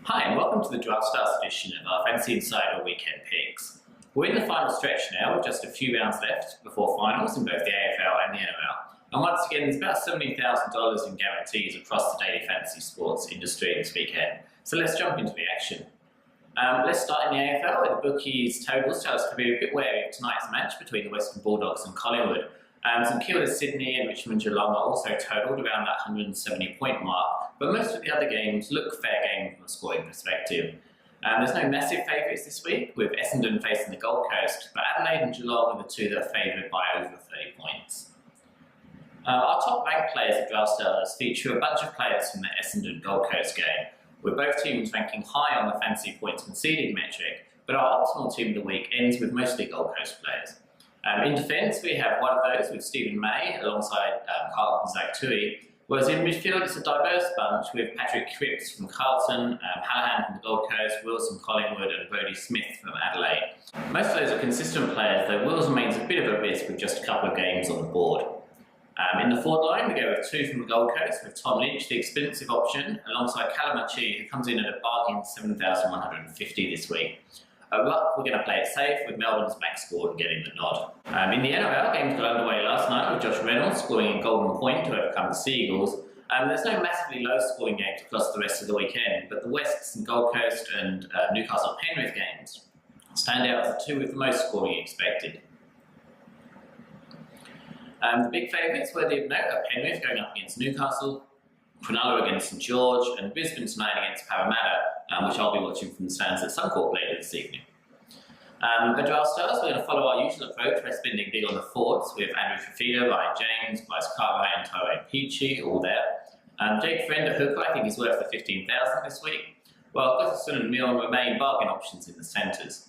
Hi and welcome to the Draftstars edition of our Fantasy Insider Weekend Picks. We're in the final stretch now with just a few rounds left before finals in both the AFL and the NRL. And once again, there's about $70,000 in guarantees across the daily fantasy sports industry this weekend. So let's jump into the action. Let's start in the AFL where the bookies' totals tell us to be a bit wary of tonight's match between the Western Bulldogs and Collingwood. St Kilda, Sydney and Richmond Geelong are also totalled around that 170 point mark, but most of the other games look fair game from a scoring perspective. There's no massive favourites this week, with Essendon facing the Gold Coast, but Adelaide and Geelong are the two that are favoured by over 30 points. Our top ranked players at Draftstars feature a bunch of players from the Essendon Gold Coast game, with both teams ranking high on the fantasy points conceded metric, but our optimal team of the week ends with mostly Gold Coast players. In defence, we have one of those with Stephen May alongside Carlton Zach Tui, whereas in midfield it's a diverse bunch with Patrick Cripps from Carlton, Hallahan from the Gold Coast, Wills from Collingwood and Brodie Smith from Adelaide. Most of those are consistent players, though Wills remains a bit of a risk with just a couple of games on the board. In the forward line, we go with two from the Gold Coast, with Tom Lynch, the expensive option, alongside Calamachi, who comes in at a bargain $7,150 this week. Ruck, we're going to play it safe with Melbourne's max score getting the nod. In the NRL, games got underway last night with Josh Reynolds scoring a golden point to overcome the Seagulls. There's no massively low scoring games across the rest of the weekend, but the Wests and Gold Coast and Newcastle Penrith games stand out as the two with the most scoring expected. The big favourites worthy of note are Penrith going up against Newcastle, Cronulla against St George, and Brisbane tonight against Parramatta, which I'll be watching from the stands at Suncorp later this evening. At Draftstars, we're going to follow our usual approach by spending big on the forwards with Andrew Fafita, Ryan James, Bryce Cartwright and Tyrone Peachy all there. Jake Friend at hooker, I think he's worth the $15,000 this week, while Gutherson and Milne remain bargain options in the centres.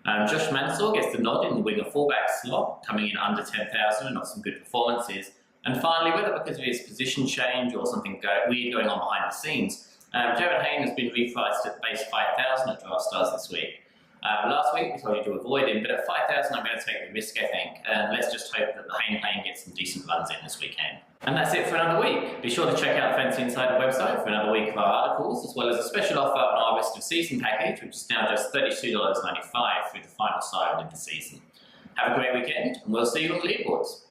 Josh Mansour gets the nod in the winger fullback slot, coming in under 10,000 and off some good performances. And finally, whether because of his position change or something weird going on behind the scenes, Jared Hayne has been repriced at base 5,000 at Draftstars this week. Last week we told you to avoid him, but at 5,000 I'm going to take the risk, I think, and let's just hope that the Hayne plane gets some decent runs in this weekend. And that's it for another week. Be sure to check out the Fantasy Insider website for another week of our articles, as well as a special offer on our rest of season package, which is now just $32.95 through the final side of the season. Have a great weekend, and we'll see you on the leaderboards.